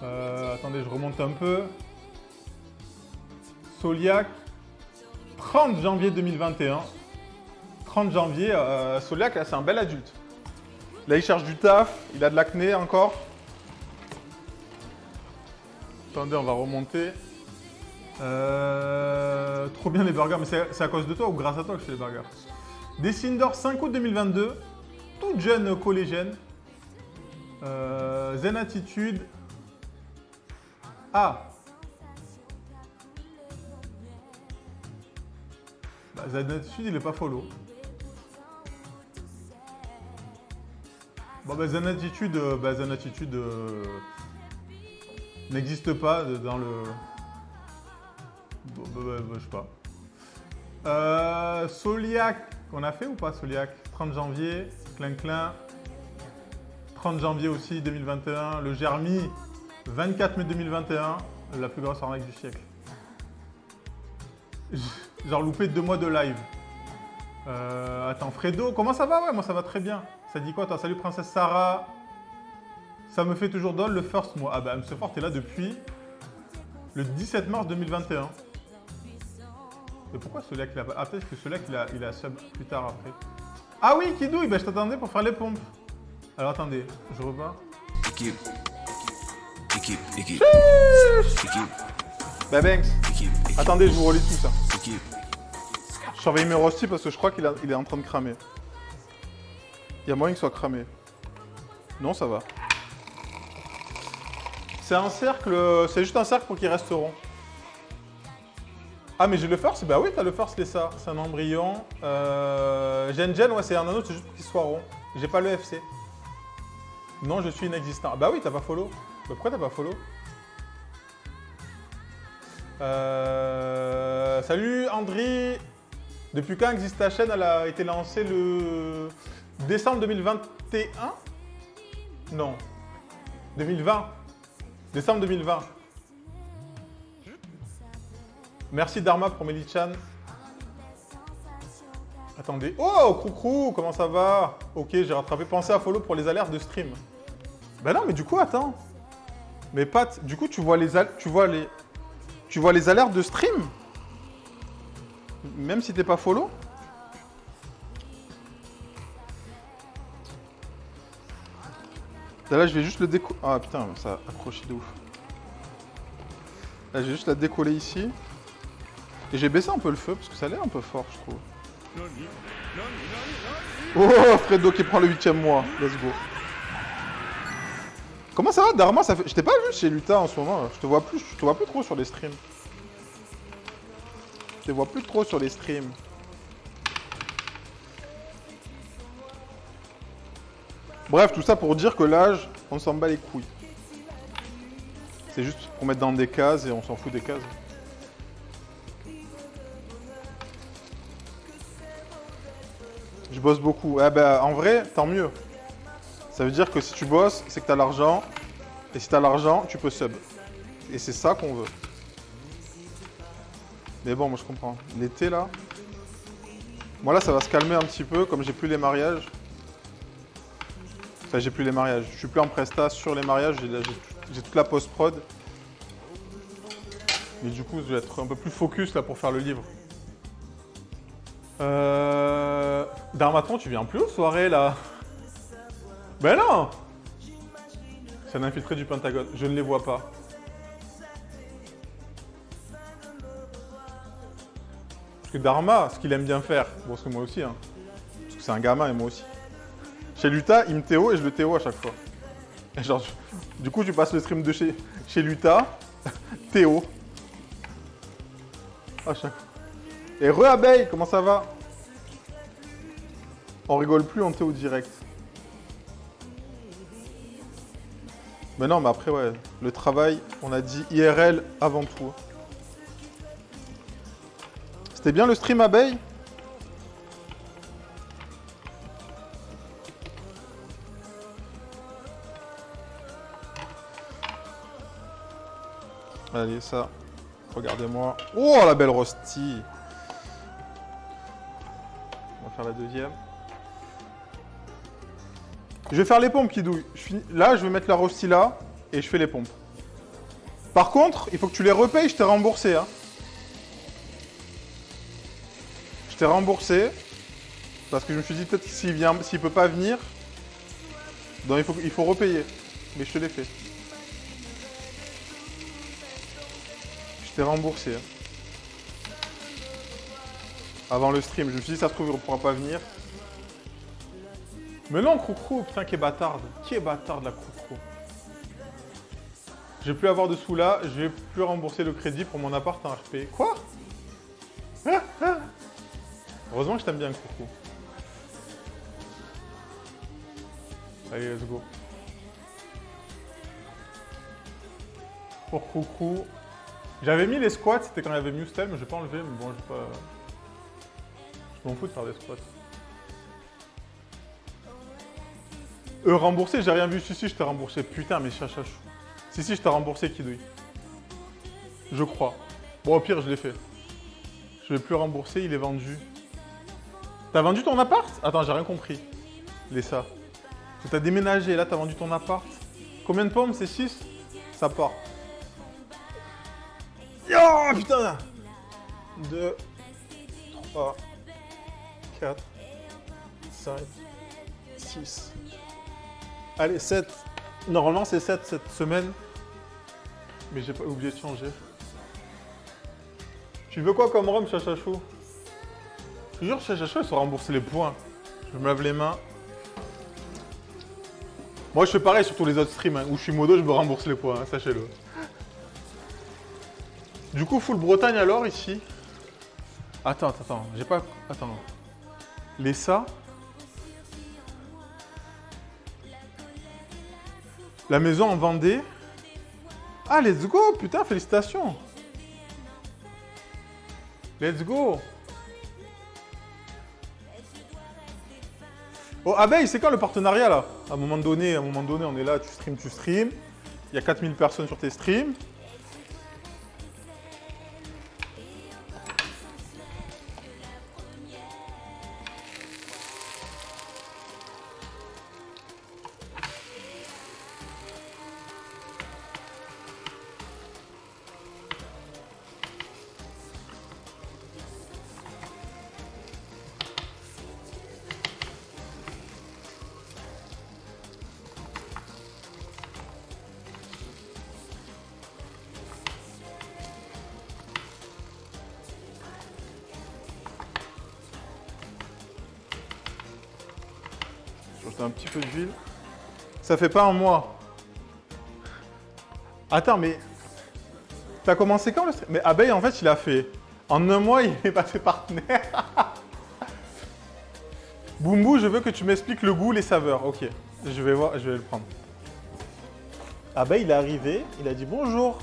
Attendez, je remonte un peu. Soliac, 30 janvier 2021. 30 janvier, Soliac, là, c'est un bel adulte. Là, il cherche du taf, il a de l'acné encore. Attendez, on va remonter. Trop bien les burgers, mais c'est à cause de toi ou grâce à toi que je fais les burgers. Dessindor, 5 août 2022. Toute jeune collégienne. Zen Attitude. Ah. Bah, Zen Attitude, il est pas follow. Bon, bah, Zen Attitude, n'existe pas dans le... je sais pas. Soliac, on a fait ou pas Soliac? 30 janvier, Clin. 30 janvier aussi 2021. Le Germi, 24 mai 2021. La plus grosse arnaque du siècle. Genre loupé 2 mois de live. Attends, Fredo, comment ça va? Ouais, moi ça va très bien. Ça dit quoi toi? Salut Princesse Sarah. Ça me fait toujours drôle le first mois. Ah bah MC Fort est là depuis le 17 mars 2021. Mais pourquoi Soliac il a pas... Ah peut-être que Soliac il a sub plus tard après. Ah oui, Kidouille, bah, je t'attendais pour faire les pompes. Alors attendez, je repars. Équipe. Bah Banks. Attendez, je vous relis tout ça. Je surveille mes rostis parce que je crois qu'il est en train de cramer. Il y a moyen qu'il soit cramé. Non, ça va. C'est un cercle, c'est juste un cercle pour qu'il reste rond. Ah mais j'ai le first? Bah oui, t'as le first, Lessa. C'est un embryon. Gen, ouais, c'est un anneau, c'est juste pour qu'il soit rond. J'ai pas le FC. Non, je suis inexistant. Ah bah oui, t'as pas follow. Bah pourquoi t'as pas follow? Salut Andri. Depuis quand existe ta chaîne? Elle a été lancée le décembre 2021? Non. 2020. Décembre 2020. Merci Dharma pour Melichan. Attendez. Oh, Coucou, comment ça va? Ok, j'ai rattrapé. Pensez à follow pour les alertes de stream. Bah non, mais du coup, attends. Mais Pat, du coup, tu vois les alertes de stream? Même si t'es pas follow? Là, je vais juste le décoller. Ah putain, ça a accroché de ouf. Là, je vais juste la décoller ici. Et j'ai baissé un peu le feu parce que ça a l'air un peu fort, je trouve. Oh, Fredo qui prend le 8e mois. Let's go. Comment ça va, Dharma? Ça fait... Je t'ai pas vu chez Luta en ce moment. Je te vois plus trop sur les streams. Je te vois plus trop sur les streams. Bref, tout ça pour dire que l'âge, on s'en bat les couilles. C'est juste pour mettre dans des cases et on s'en fout des cases. Je bosse beaucoup. Eh ben, en vrai, tant mieux. Ça veut dire que si tu bosses, c'est que t'as l'argent. Et si t'as l'argent, tu peux sub. Et c'est ça qu'on veut. Mais bon, moi je comprends. L'été là. Moi là, ça va se calmer un petit peu, comme j'ai plus les mariages. Enfin, j'ai plus les mariages. Je suis plus en presta sur les mariages. J'ai toute la post-prod. Mais du coup, je vais être un peu plus focus là pour faire le livre. Darmatron, tu viens plus aux soirées là? Ben non! C'est un infiltré du Pentagone. Je ne les vois pas. Parce que Dharma, ce qu'il aime bien faire, bon, c'est moi aussi, hein. Parce que c'est un gamin et moi aussi. Chez Luta, il me Théo et je le Théo à chaque fois. Et genre, du coup, tu passes le stream de chez Luta, Théo. À chaque fois. Et re-abeille, comment ça va? On rigole plus en Théo direct. Mais non, mais après, ouais, le travail, on a dit IRL avant tout. C'était bien le stream abeille? Allez, ça. Regardez-moi. Oh, la belle rosti. On va faire la deuxième. Je vais faire les pompes, Kidouille. Là, je vais mettre la rosti là et je fais les pompes. Par contre, il faut que tu les repayes, je t'ai remboursé. Hein. Je t'ai remboursé. Parce que je me suis dit, peut-être que s'il peut pas venir, donc il faut repayer. Mais je te l'ai fait. Je t'ai remboursé. Hein. Avant le stream, je me suis dit, ça se trouve, il ne pourra pas venir. Mais non, Crocro, putain, qui est bâtarde. Qui est bâtarde, la Crocro. Je vais plus avoir de sous là, je vais plus rembourser le crédit pour mon appart en RP. Quoi? Heureusement que je t'aime bien, Crocro. Allez, let's go. Pour Crocro. J'avais mis les squats, c'était quand il y avait Mustel, mais je vais pas enlever, mais bon, je vais pas... Je m'en fous de faire des squats. Remboursé, j'ai rien vu. Si, je t'ai remboursé. Putain, mais chachachou. Si, je t'ai remboursé, Kidouille. Je crois. Bon, au pire, je l'ai fait. Je vais plus rembourser, il est vendu. T'as vendu ton appart? Attends, j'ai rien compris. Laissa. T'as déménagé, là, t'as vendu ton appart. Combien de pommes? C'est 6? Ça part. Oh, putain! 2, 3, 4, 5, 6. Allez, 7. Normalement, c'est 7 cette semaine. Mais j'ai pas oublié de changer. Tu veux quoi comme rhum, Chachachou? Je te jure, Chachachou, il faut rembourser les points. Je me lave les mains. Moi, je fais pareil sur tous les autres streams. Hein, où je suis modo, je me rembourse les points, hein, sachez-le. Du coup, full Bretagne alors, ici. Attends. J'ai pas... Attends. Les ça. La maison en Vendée. Ah, let's go, putain, félicitations. Let's go. Oh, Abeille, c'est quand le partenariat, là? À un moment donné, on est là, tu stream. Il y a 4000 personnes sur tes streams. Un petit peu d'huile. Ça fait pas un mois. Attends, mais... T'as commencé quand le stream? Mais Abeille, en fait, il a fait... En un mois, il est passé partenaire. Boumbou, je veux que tu m'expliques le goût, les saveurs. Ok, je vais voir, je vais le prendre. Abeille, il est arrivé, il a dit bonjour.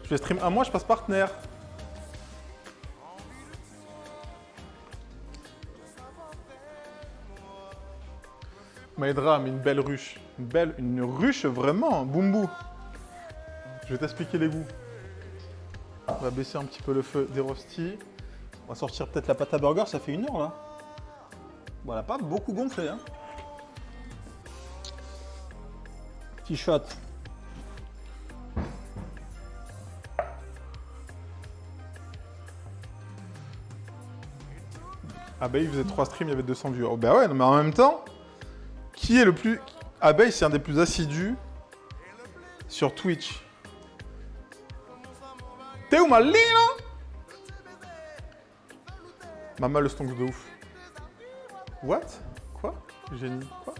Je vais stream un mois, je passe partenaire. Maïdra, mais une belle ruche. Une ruche vraiment, Boumbou. Je vais t'expliquer les goûts. On va baisser un petit peu le feu des rostis. On va sortir peut-être la pâte à burger, ça fait 1 heure là. Bon, elle n'a pas beaucoup gonflé. Hein. Petit shot. Abeille faisait 3 streams, il y avait 200 viewers. Oh, bah ouais, mais en même temps... Qui est le plus... Abeille, c'est un des plus assidus sur Twitch. T'es où, ma ligne? Maman, le stonk de ouf. What? Quoi? Génie. Quoi?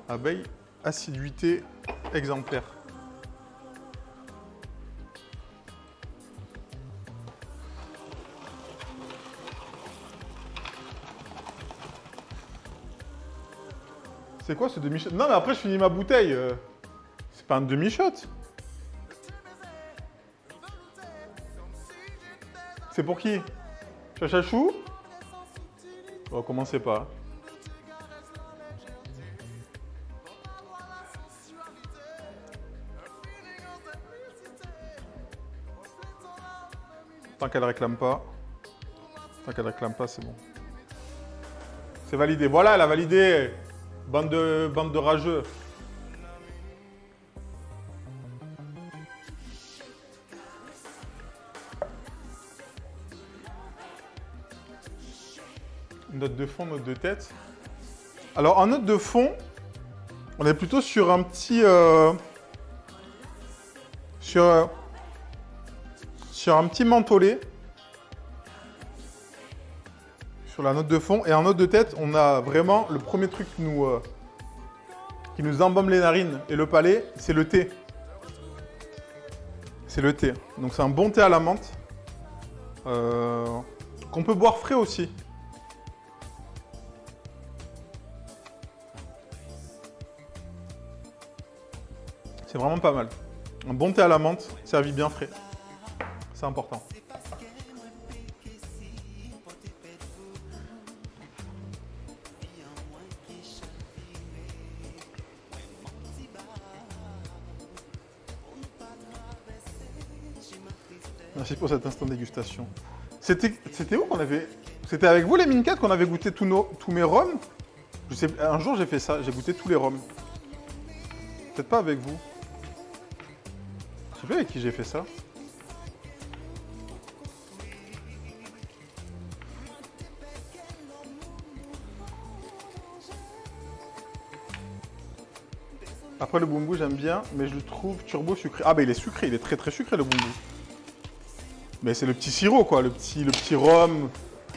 Abeille, assiduité exemplaire. C'est quoi ce demi-shot? Non, mais après, je finis ma bouteille. C'est pas un demi-shot. C'est pour qui? Chachachou? Oh, commencez pas. Tant qu'elle réclame pas. Tant qu'elle réclame pas, c'est bon. C'est validé. Voilà, elle a validé. Bande de rageux. Note de fond, note de tête. Alors, en note de fond, on est plutôt sur un petit... sur un petit mentholé. Sur la note de fond. Et en note de tête, on a vraiment le premier truc qui nous embaume les narines et le palais, c'est le thé. C'est le thé. Donc c'est un bon thé à la menthe. Qu'on peut boire frais aussi. C'est vraiment pas mal. Un bon thé à la menthe, servi bien frais. C'est important. Merci pour cet instant de dégustation. C'était où qu'on avait... C'était avec vous les Mincat qu'on avait goûté tous mes rhums. Je sais, un jour j'ai fait ça, j'ai goûté tous les rhums. Peut-être pas avec vous. Je sais plus avec qui j'ai fait ça. Après le Bumbu j'aime bien, mais je le trouve turbo sucré. Ah bah il est sucré, il est très très sucré le Bumbu. Mais c'est le petit sirop quoi, le petit rhum,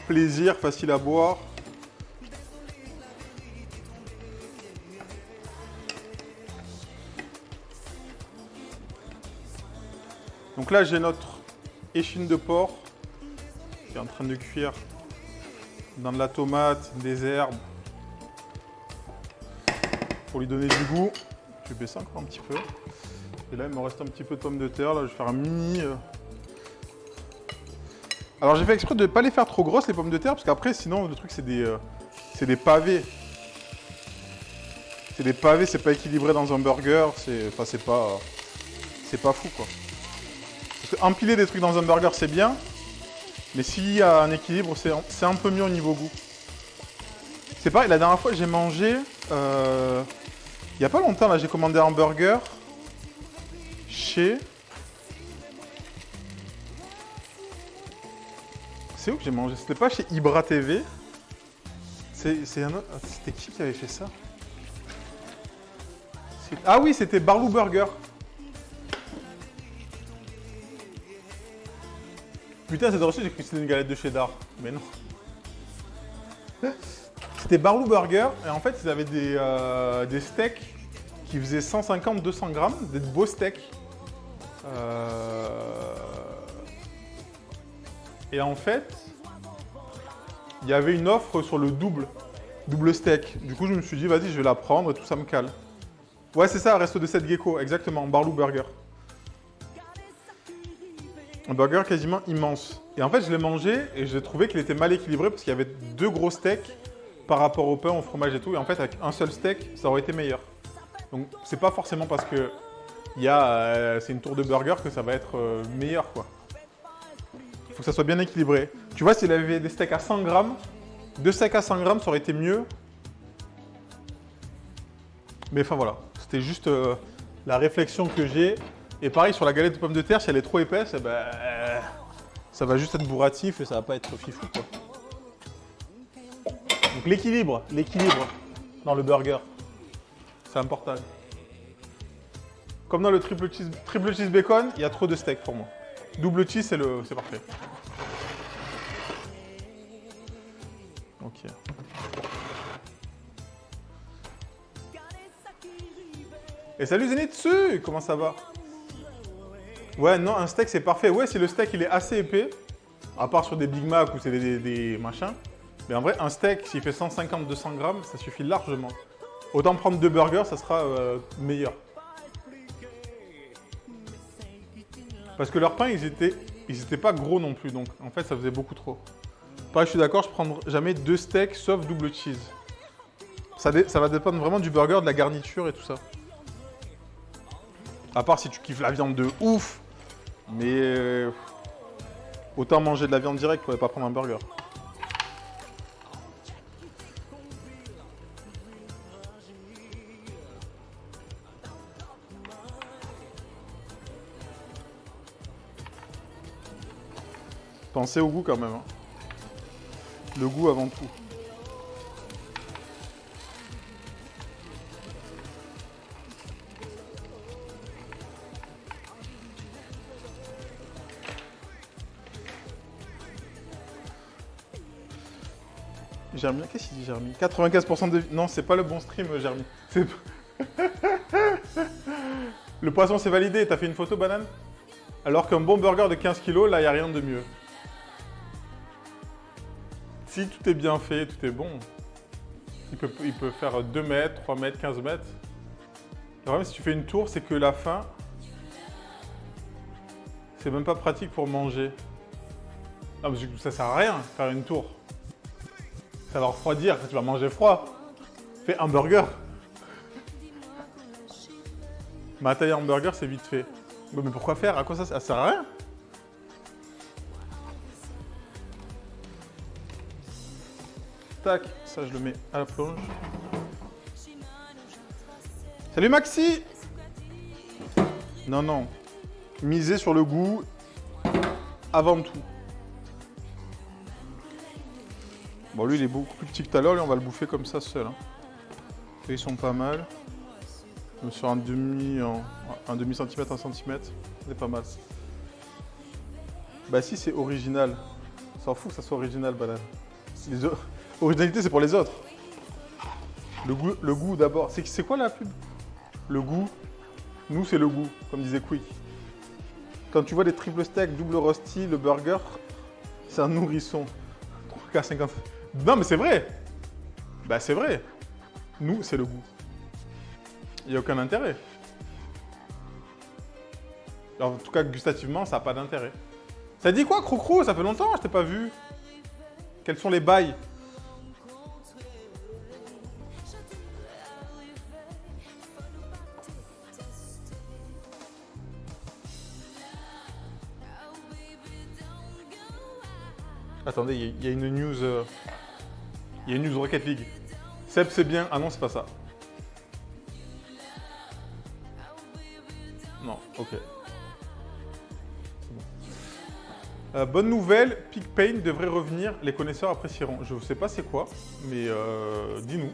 plaisir, facile à boire. Donc là j'ai notre échine de porc qui est en train de cuire dans de la tomate, des herbes, pour lui donner du goût. Je vais baisser encore un petit peu. Et là il me reste un petit peu de pommes de terre, là je vais faire un mini... Alors j'ai fait exprès de ne pas les faire trop grosses les pommes de terre, parce qu'après sinon le truc c'est des pavés. C'est des pavés, c'est pas équilibré dans un burger, c'est pas fou quoi. Parce que empiler des trucs dans un burger c'est bien, mais s'il y a un équilibre c'est un peu mieux au niveau goût. C'est pareil, la dernière fois j'ai mangé, il y a pas longtemps là j'ai commandé un burger chez... C'est où que j'ai mangé? C'était pas chez Ibra TV. C'est un autre... C'était qui avait fait ça? Ah oui, c'était Barlou Burger. Putain, cette reçu, j'ai cru que c'était une galette de cheddar. Mais non. C'était Barlou Burger. Et en fait, ils avaient des steaks qui faisaient 150-200 grammes. Des beaux steaks. Et en fait, il y avait une offre sur le double steak. Du coup, je me suis dit, vas-y, je vais la prendre et tout ça me cale. Ouais, c'est ça, Resto de 7 Gecko, exactement, Barlou Burger. Un burger quasiment immense. Et en fait, je l'ai mangé et j'ai trouvé qu'il était mal équilibré parce qu'il y avait 2 gros steaks par rapport au pain, au fromage et tout. Et en fait, avec un seul steak, ça aurait été meilleur. Donc, c'est pas forcément parce que c'est une tour de burger que ça va être meilleur, quoi. Il faut que ça soit bien équilibré. Tu vois, s'il avait des steaks à 100 grammes, 2 steaks à 100 grammes, ça aurait été mieux. Mais enfin voilà, c'était juste la réflexion que j'ai. Et pareil, sur la galette de pommes de terre, si elle est trop épaisse, eh ben, ça va juste être bourratif et ça va pas être fifou, quoi. Donc l'équilibre dans le burger, c'est important. Comme dans le triple cheese bacon, il y a trop de steak pour moi. Double cheese, c'est parfait. Ok. Et salut Zenitsu, comment ça va? Ouais, non, un steak c'est parfait. Ouais, si le steak il est assez épais, à part sur des Big Mac ou c'est des machins. Mais en vrai, un steak, s'il fait 150-200 grammes, ça suffit largement. Autant prendre 2 burgers, ça sera meilleur. Parce que leurs pains, ils étaient pas gros non plus, donc en fait, ça faisait beaucoup trop. Pareil, je suis d'accord, je prends jamais 2 steaks sauf double cheese. Ça va dépendre vraiment du burger, de la garniture et tout ça. À part si tu kiffes la viande de ouf, mais autant manger de la viande directe pour ne pas prendre un burger. Pensez au goût quand même. Hein. Le goût avant tout. Germi, qu'est-ce qu'il dit Germi? 95% de... Non, c'est pas le bon stream, Germi. Le poisson, c'est validé. T'as fait une photo, banane? Alors qu'un bon burger de 15 kilos, là, il n'y a rien de mieux. Si tout est bien fait, tout est bon, il peut faire 2 mètres, 3 mètres, 15 mètres. Le problème, si tu fais une tour, c'est que la fin, c'est même pas pratique pour manger. Non, parce que ça sert à rien, faire une tour. Ça va refroidir, tu vas manger froid. Fais un burger. Ma taille hamburger, c'est vite fait. Mais pourquoi faire? À quoi ça sert à rien? Tac, ça je le mets à la plonge. Salut Maxi! Non, non. Misez sur le goût avant tout. Bon, lui, il est beaucoup plus petit que tout à l'heure. Lui, on va le bouffer comme ça seul. Hein. Ils sont pas mal. Sur un demi centimètre, 1 centimètre. C'est pas mal. Bah si, c'est original. On s'en fout que ça soit original, banane. Originalité, c'est pour les autres. Le goût d'abord. C'est quoi la pub? Le goût. Nous, c'est le goût, comme disait Quick. Quand tu vois des triple steak, double rosti, le burger, c'est un nourrisson. 3,50 $. Non, mais c'est vrai. Bah, c'est vrai. Nous, c'est le goût. Il n'y a aucun intérêt. Alors, en tout cas, gustativement, ça n'a pas d'intérêt. Ça dit quoi, Crocro? Ça fait longtemps, je t'ai pas vu. Quels sont les bails? Attendez, il y a une news. Il y a une news Rocket League. Seb, c'est bien. Ah non, c'est pas ça. Non, ok. C'est bon. Bonne nouvelle, PicPaint devrait revenir. Les connaisseurs apprécieront. Je ne sais pas c'est quoi, mais dis-nous.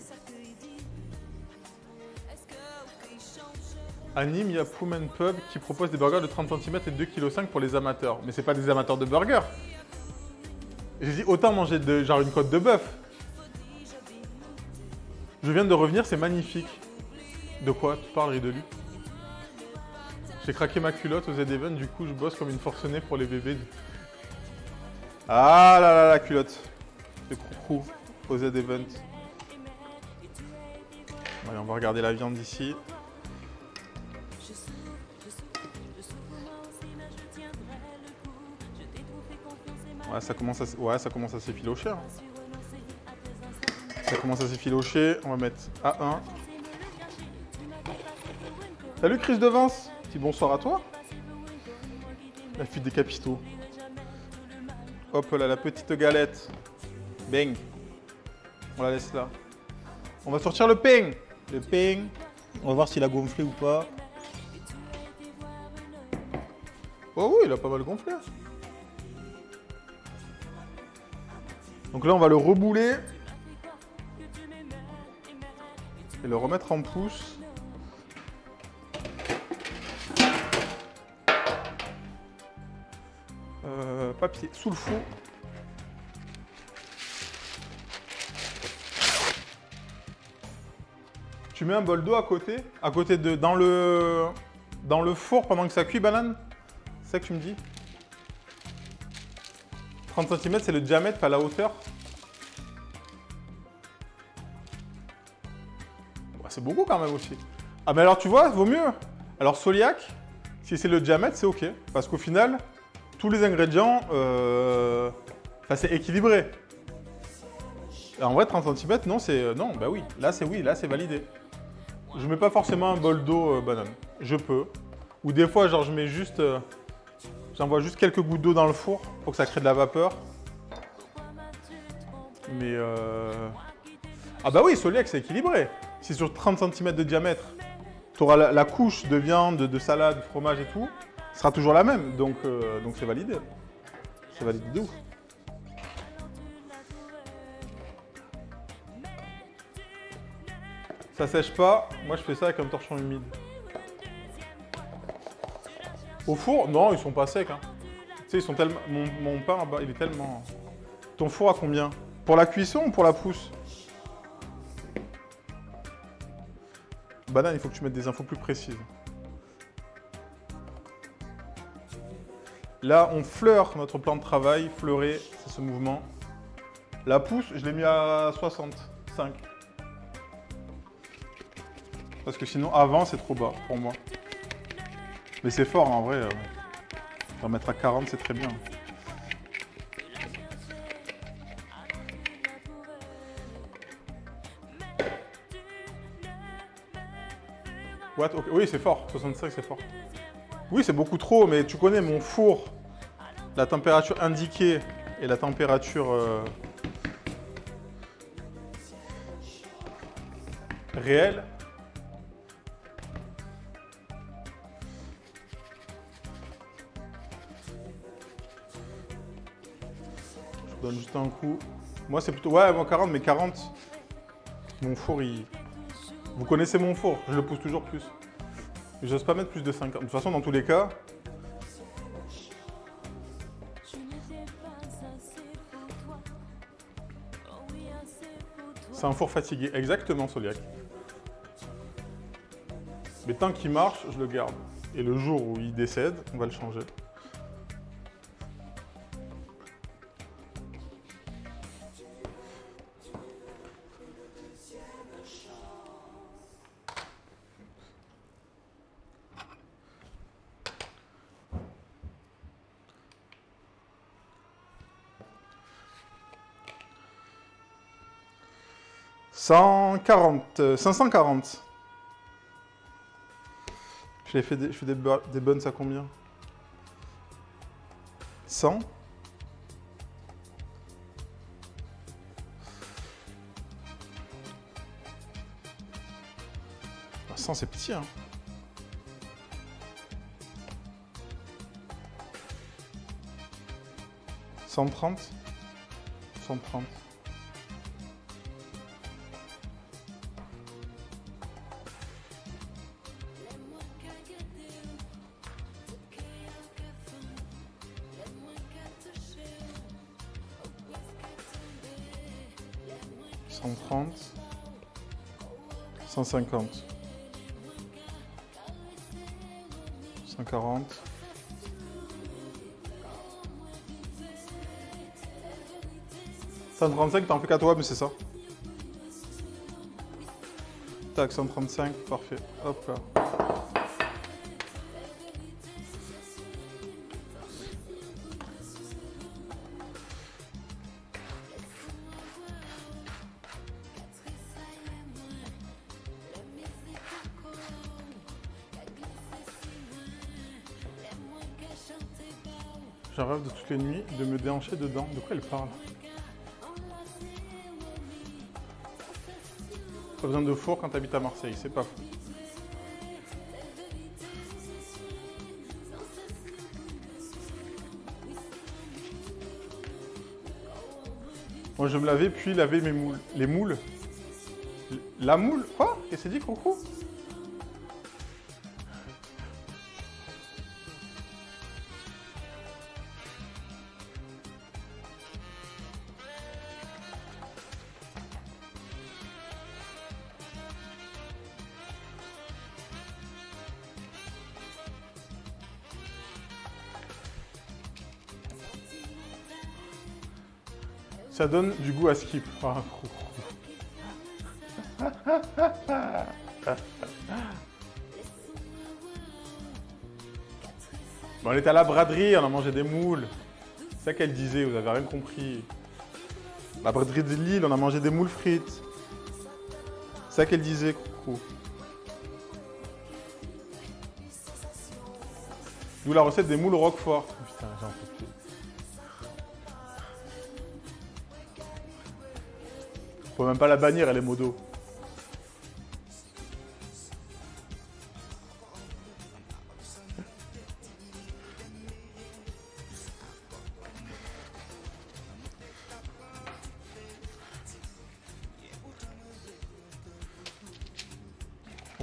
À Nîmes, il y a Pullman Pub qui propose des burgers de 30 cm et 2,5 kg pour les amateurs. Mais c'est pas des amateurs de burgers. J'ai dit autant manger genre une côte de bœuf. Je viens de revenir, c'est magnifique. De quoi tu parles, Ridelu? J'ai craqué ma culotte aux Z-Event, du coup je bosse comme une forcenée pour les bébés. Ah là là, la culotte. Le crou aux Z-Event. Allez, on va regarder la viande d'ici. Ouais, ça commence à s'effilocher. Hein. Ça commence à s'effilocher. On va mettre A1. Salut Chris Devance. Petit bonsoir à toi. La fuite des capitaux. Hop là, la petite galette. Bang. On la laisse là. On va sortir le pain. Le pain. On va voir s'il a gonflé ou pas. Oh oui, il a pas mal gonflé. Donc là, on va le rebouler. Et le remettre en pouce. Papier sous le four. Tu mets un bol d'eau à côté de dans le four pendant que ça cuit, banane? C'est ça que tu me dis? 30 cm, c'est le diamètre, pas la hauteur. Ouais, c'est beaucoup quand même aussi. Ah mais alors tu vois, vaut mieux. Alors Soliac, si c'est le diamètre, c'est ok. Parce qu'au final, tous les ingrédients, c'est équilibré. Et en vrai, 30 cm, non, c'est... non, bah oui, là c'est validé. Je mets pas forcément un bol d'eau banane. Je peux. Ou des fois, genre, je mets juste... j'envoie juste quelques gouttes d'eau dans le four pour que ça crée de la vapeur. Mais ah bah oui, Soliac, c'est équilibré. Si sur 30 cm de diamètre, tu auras la couche de viande, de salade, de fromage et tout, ce sera toujours la même. Donc c'est validé. C'est validé de ouf. Ça sèche pas. Moi, je fais ça avec un torchon humide. Au four, non, ils sont pas secs. Hein. Tu sais, ils sont tellement. Mon pain, il est tellement. Ton four à combien? Pour la cuisson ou pour la pousse? Banane, il faut que tu mettes des infos plus précises. Là, on fleure notre plan de travail. Fleurer, c'est ce mouvement. La pousse, je l'ai mis à 65. Parce que sinon, avant, c'est trop bas pour moi. Mais c'est fort, hein, en vrai. On va mettre à 40, c'est très bien. What? Okay. Oui, c'est fort. 65, c'est fort. Oui, c'est beaucoup trop, mais tu connais mon four. La température indiquée et la température réelle. Je donne juste un coup. Moi, c'est plutôt... Ouais, moi 40, mais 40... Mon four, il... Vous connaissez mon four, je le pousse toujours plus. J'ose pas mettre plus de 50. De toute façon, dans tous les cas... C'est un four fatigué, exactement, Soliac. Mais tant qu'il marche, je le garde. Et le jour où il décède, on va le changer. « 540. Je fais des buns à combien? 100. Ah, 100, c'est petit, hein. 130. 130. $130, 150, 140, 135, t'en fais qu'à toi, mais c'est ça. Tac, 135, parfait. Hop là. J'en rêve de toutes les nuits de me déhancher dedans. De quoi elle parle? Pas besoin de four quand t'habites à Marseille, c'est pas fou. Moi je me lavais puis laver mes moules. Les moules? La moule? Quoi? Qu'est-ce que c'est dit, Coucou? Ça donne du goût à skip. Ah, bon, on était à la braderie, on a mangé des moules. C'est ça qu'elle disait, vous avez rien compris. La braderie de Lille, on a mangé des moules frites. C'est ça qu'elle disait, Coucou. D'où la recette des moules au roquefort. Putain, j'en peux plus. Faut même pas la bannir, elle est modo.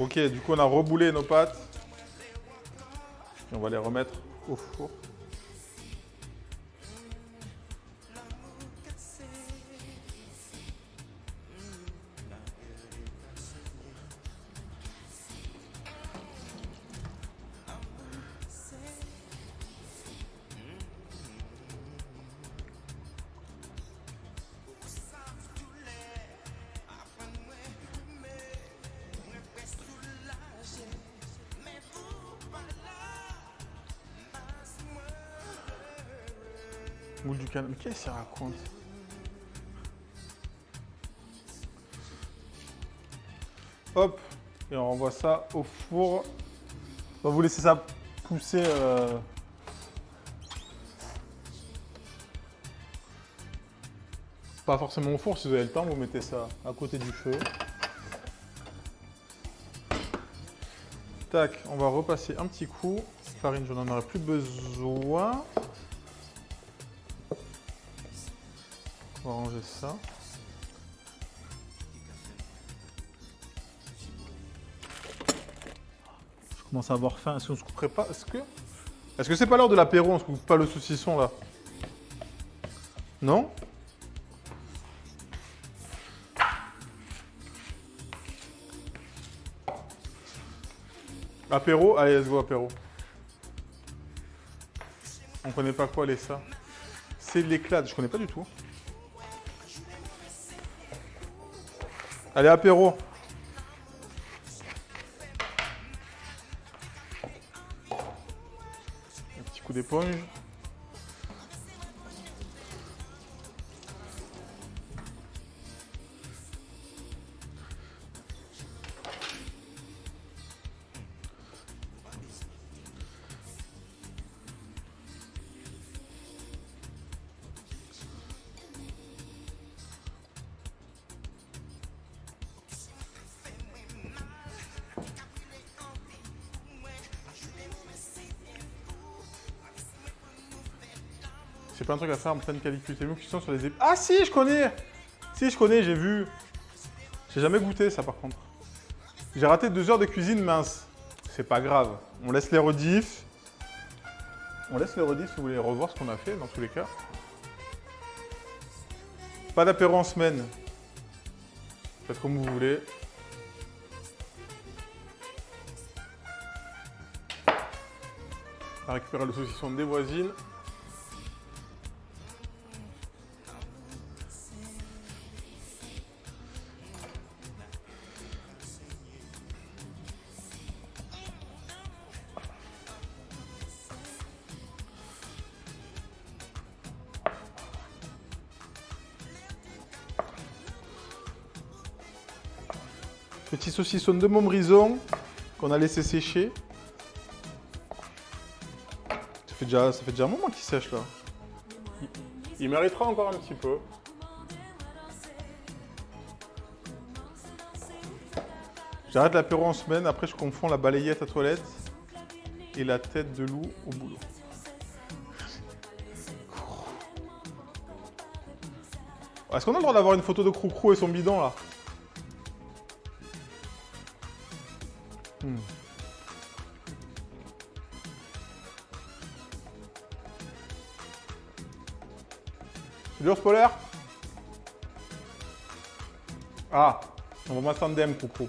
Ok, du coup, on a reboulé nos pâtes. Et on va les remettre au four. Moule du canard. Mais qu'est-ce qu'il raconte? Hop. Et on renvoie ça au four. On va vous laisser ça pousser. Pas forcément au four, si vous avez le temps, vous mettez ça à côté du feu. Tac, on va repasser un petit coup. Farine, je n'en aurai plus besoin. On va ranger ça. Je commence à avoir faim. Est-ce qu'on se couperait pas? Est-ce que c'est pas l'heure de l'apéro? On se coupe pas le saucisson là? Non? Apéro? Allez, let's go, apéro. On connaît pas quoi, les ça. C'est l'éclate, je connais pas du tout. Allez, apéro. Un petit coup d'éponge. C'est pas un truc à faire en pleine calicule. C'est mieux que tu sens sur les épaules. Ah si, je connais! Si, je connais, j'ai vu. J'ai jamais goûté ça par contre. J'ai raté 2 heures de cuisine mince. C'est pas grave. On laisse les rediffs. On laisse les rediffs si vous voulez revoir ce qu'on a fait dans tous les cas. Pas d'apéro en semaine. Faites comme vous voulez. On va récupérer le saucisson des voisines. Petit saucisson de Montbrison qu'on a laissé sécher. Ça fait déjà un moment qu'il sèche là. Il méritera encore un petit peu. J'arrête l'apéro en semaine, après je confonds la balayette à toilette et la tête de loup au boulot. Est-ce qu'on a le droit d'avoir une photo de Croucrou et son bidon là? C'est l'ours polaire? Ah, on va mettre un DM, Croucrou.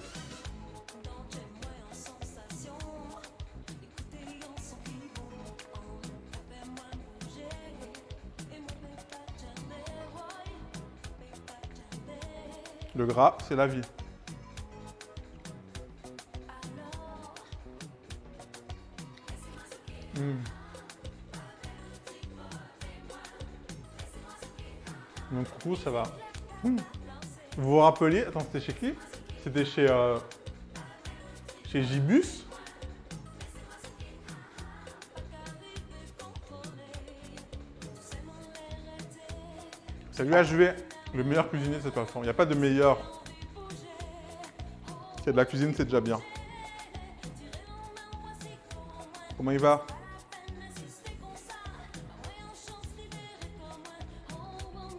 Le gras, c'est la vie. Donc du coup, ça va. Vous vous rappeliez... Attends, c'était chez qui? C'était chez Gibus. Salut HV, le meilleur cuisinier de cette plateforme. Il n'y a pas de meilleur. S'il y a de la cuisine, c'est déjà bien. Comment il va?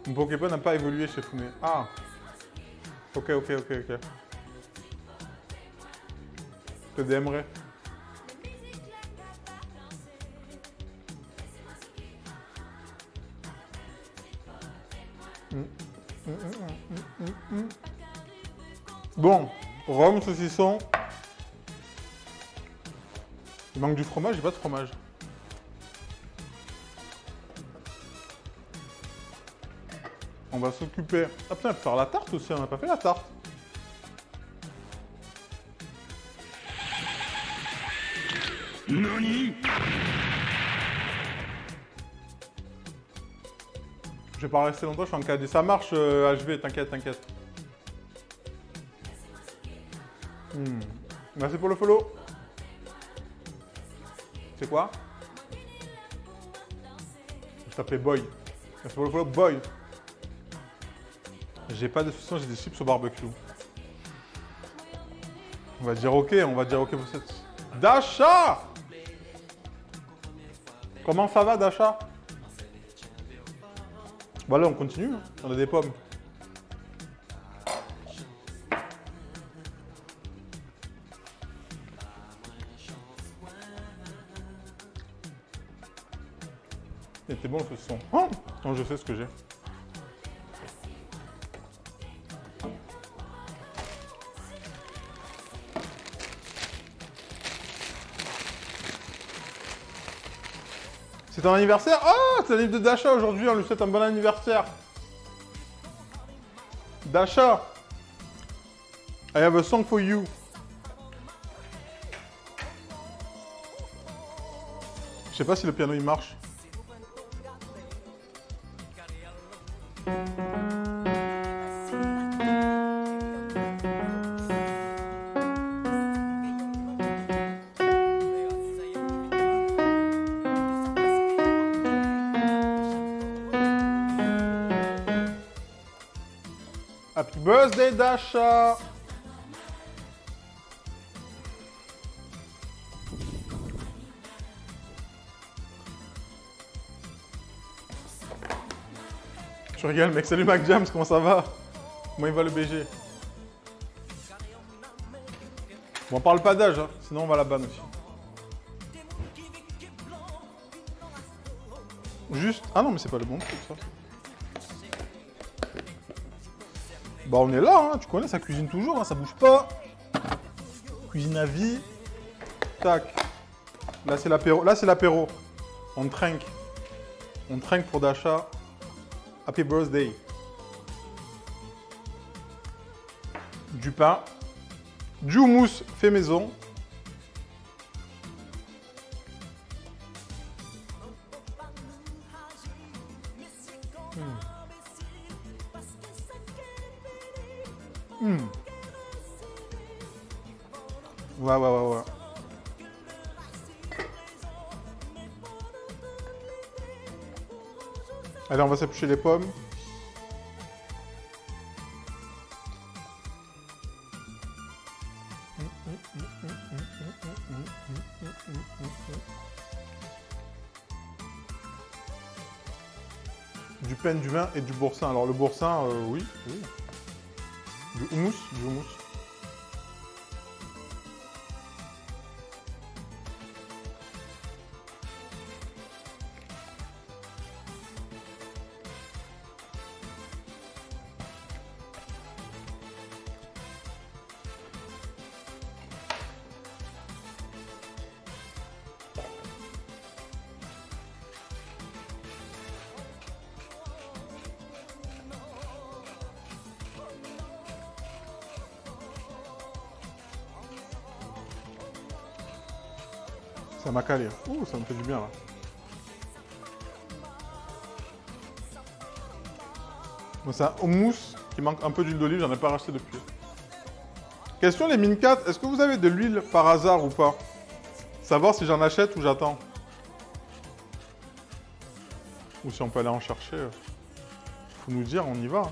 Mon Pokémon n'a pas évolué chez Fumé. Ah. Ok. Je te DMerai. Bon, rhum, saucisson. Il manque du fromage, j'ai pas de fromage. On va s'occuper. Ah putain, on peut faire la tarte aussi, on n'a pas fait la tarte. NANI? Je vais pas rester longtemps, je suis en KD. Ça marche, HV, t'inquiète, t'inquiète. Merci pour le follow. C'est quoi? Je t'appelais Boy. Merci pour le follow, Boy. J'ai pas de saucisson, j'ai des chips au barbecue. On va dire ok pour cette... Dasha! Comment ça va, Dasha? Bah là, on continue, hein. On a des pommes. C'était bon le saucisson. Oh non, je sais ce que j'ai. C'est ton anniversaire? Oh, c'est l'anniversaire de Dasha aujourd'hui, on lui souhaite un bon anniversaire. Dasha, I have a song for you. Je sais pas si le piano il marche. Happy birthday, Dasha! Je rigole, mec. Salut, Mac James, comment ça va? Comment il va le BG? Bon, on parle pas d'âge, hein, sinon on va la banne aussi. Juste... Ah non, mais c'est pas le bon truc, ça. Bah on est là, hein. Tu connais, ça cuisine toujours, hein, ça bouge pas. Cuisine à vie. Tac. Là c'est l'apéro. Là c'est l'apéro. On trinque. On trinque pour Dasha. Happy birthday. Du pain. Du houmous fait maison. Ouais. Allez, on va s'éplucher les pommes. Du pain, du vin et du boursin. Alors le boursin, oui. Du houmous. Ça m'a calé. Ouh, ça me fait du bien là. Bon, c'est un houmous qui manque un peu d'huile d'olive, j'en ai pas racheté depuis. Question les mine 4, est-ce que vous avez de l'huile par hasard ou pas? Savoir si j'en achète ou j'attends. Ou si on peut aller en chercher. Faut nous dire, on y va.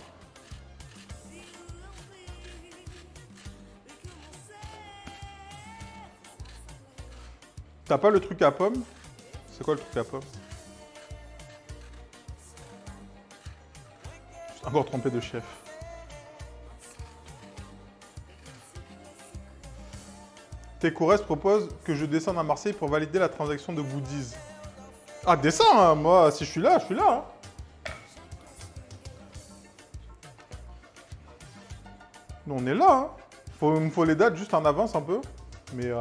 T'as pas le truc à pomme? C'est quoi le truc à pomme? Je suis encore trompé de chef. Tekoures propose que je descende à Marseille pour valider la transaction de goodies. Ah, descends, hein. Moi, si je suis là, je suis là. Hein. Nous, on est là. Hein. Il me faut les dates juste en avance un peu. Mais...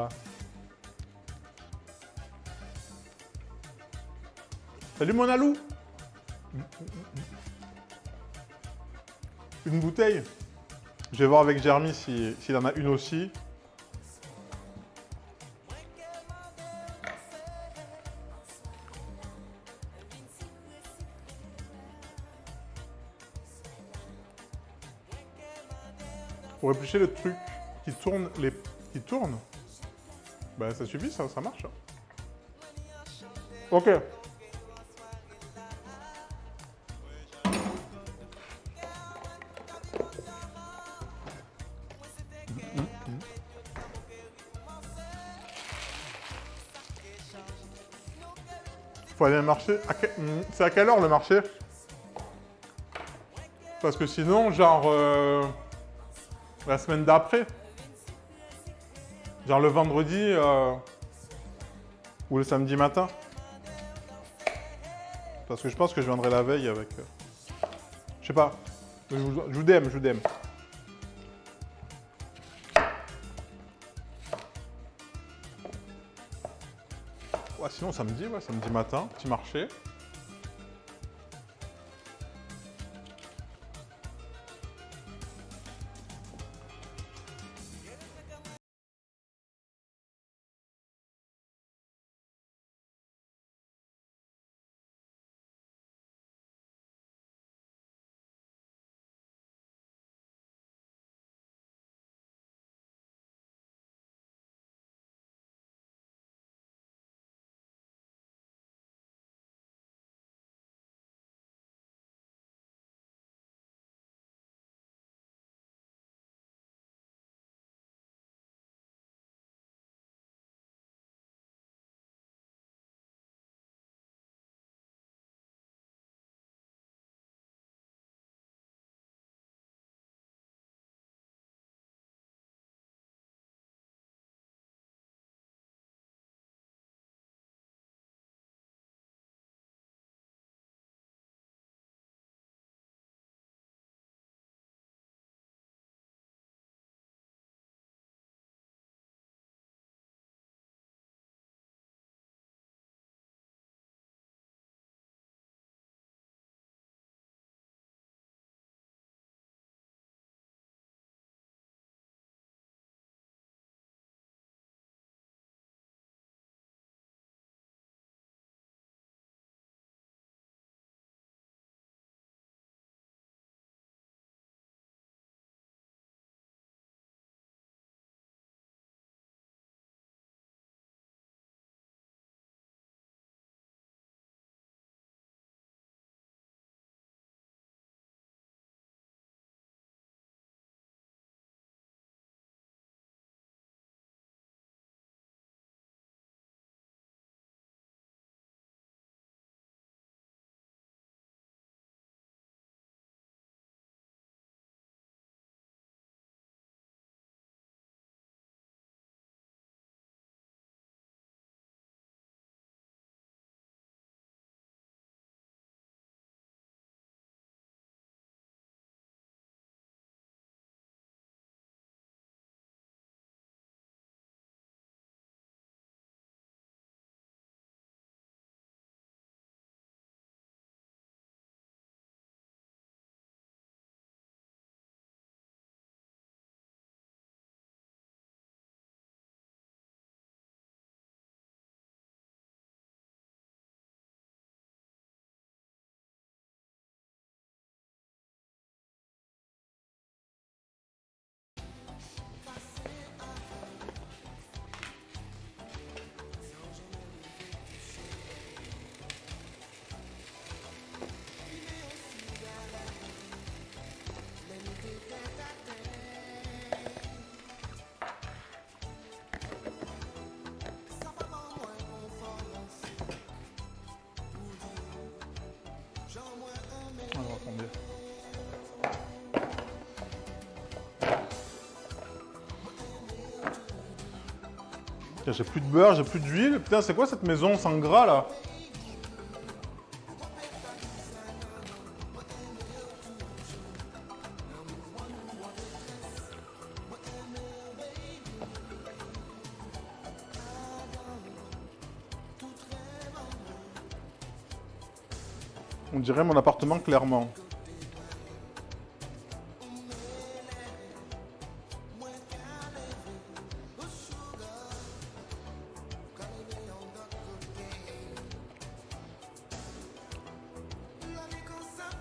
Salut, mon alou. Une bouteille. Je vais voir avec Jeremy s'il en a une aussi. Pour éplucher le truc qui tourne, qui tourne, bah ça suffit, ça marche. Ok. Faut aller au marché. C'est à quelle heure le marché? Parce que sinon, genre, la semaine d'après, genre le vendredi ou le samedi matin. Parce que je pense que je viendrai la veille avec... je sais pas. Je vous DM. Ouais, sinon samedi matin, petit marché. Putain, j'ai plus de beurre, j'ai plus d'huile. Putain, c'est quoi cette maison sans gras là? On dirait mon appartement clairement.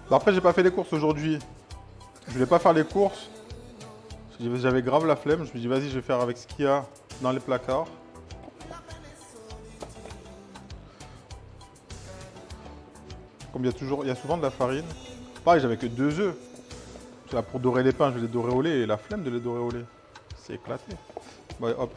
Après, j'ai pas fait les courses aujourd'hui. Je voulais pas faire les courses. J'avais grave la flemme. Je me dis, vas-y, je vais faire avec ce qu'il y a dans les placards. Comme il y a souvent de la farine. Pareil, j'avais que 2 œufs. Là, pour dorer les pains, je vais les dorer au lait. Et la flemme de les dorer au lait. C'est éclaté. Ouais, hop.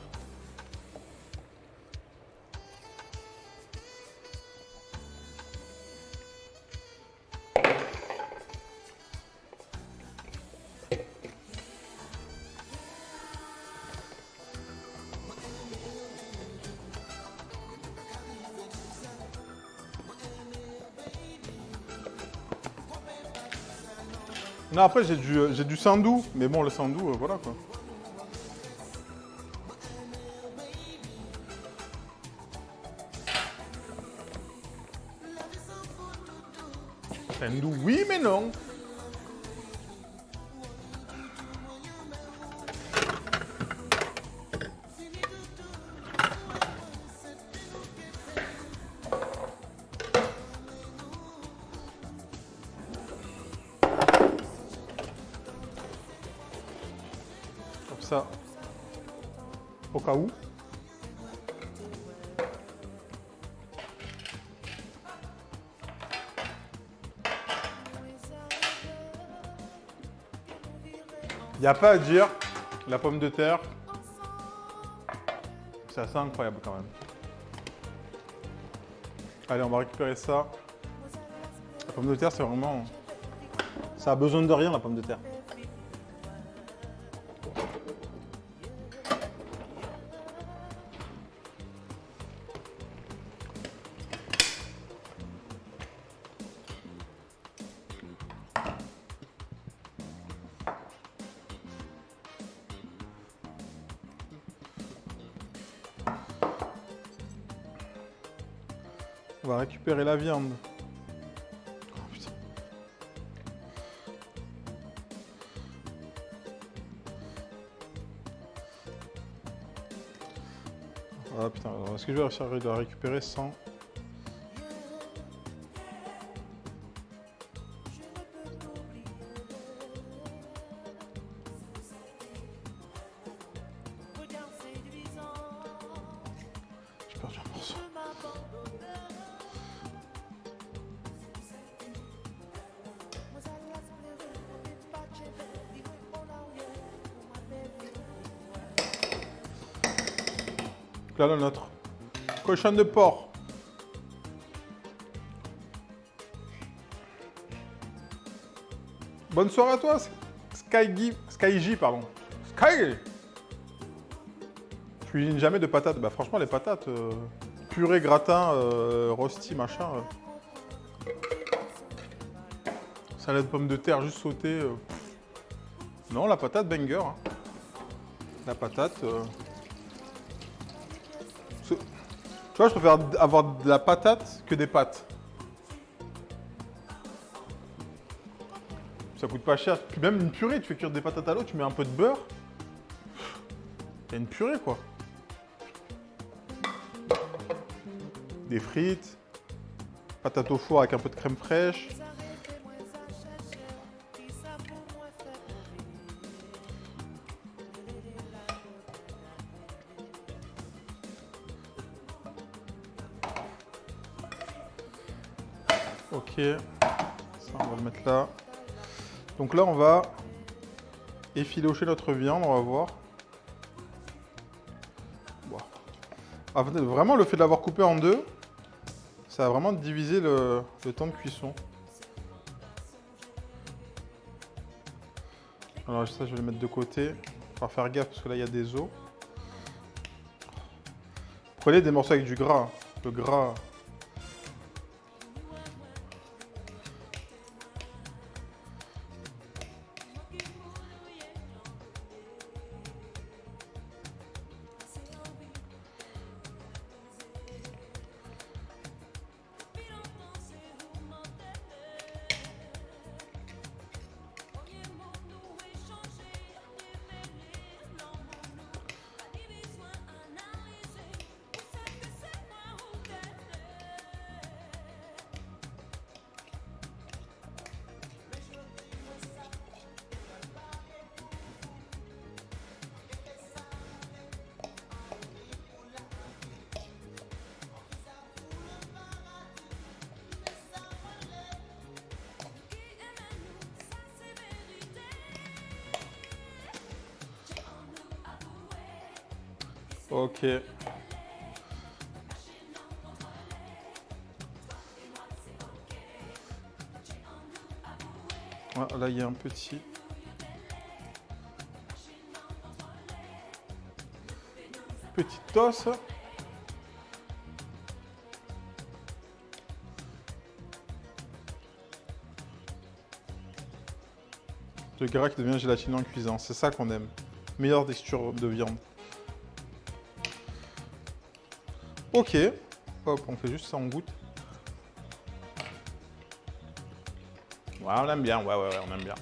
Non, après, j'ai du sandou. Mais bon, le sandou, voilà quoi. Sandou, oui, mais non. Comme ça. Au cas où. Il n'y a pas à dire, la pomme de terre, c'est assez incroyable quand même. Allez, on va récupérer ça. La pomme de terre, c'est vraiment... Ça a besoin de rien, la pomme de terre. On va récupérer la viande. Oh, putain. Ah putain, est-ce que je vais réussir à la récupérer sans... J'ai perdu un morceau. Là, le nôtre. Cochon de porc. Bonne soirée à toi, Skyji, pardon. Sky. Je cuisine jamais de patates. Bah franchement, les patates, purée, gratin, rosti, machin. Salade de pommes de terre juste sautée. Non, la patate banger. Hein. La patate... Tu vois, je préfère avoir de la patate que des pâtes. Ça coûte pas cher. Puis même une purée, tu fais cuire des patates à l'eau, tu mets un peu de beurre. Il y a une purée, quoi. Des frites. Patates au four avec un peu de crème fraîche. Ok, ça on va le mettre là. Donc là on va effilocher notre viande, on va voir. Bon. Ah, vraiment le fait de l'avoir coupé en deux, ça va vraiment diviser le temps de cuisson. Alors ça je vais le mettre de côté, il va falloir faire gaffe parce que là il y a des os. Prenez des morceaux avec du gras. Le gras. Ok. Ah, là, il y a un petit. Petite tosse. Le gras qui devient gélatineux en cuisant. C'est ça qu'on aime. Meilleure texture de viande. Ok. Hop, on fait juste ça en goutte. Ouais, on aime bien. Ouais, on aime bien.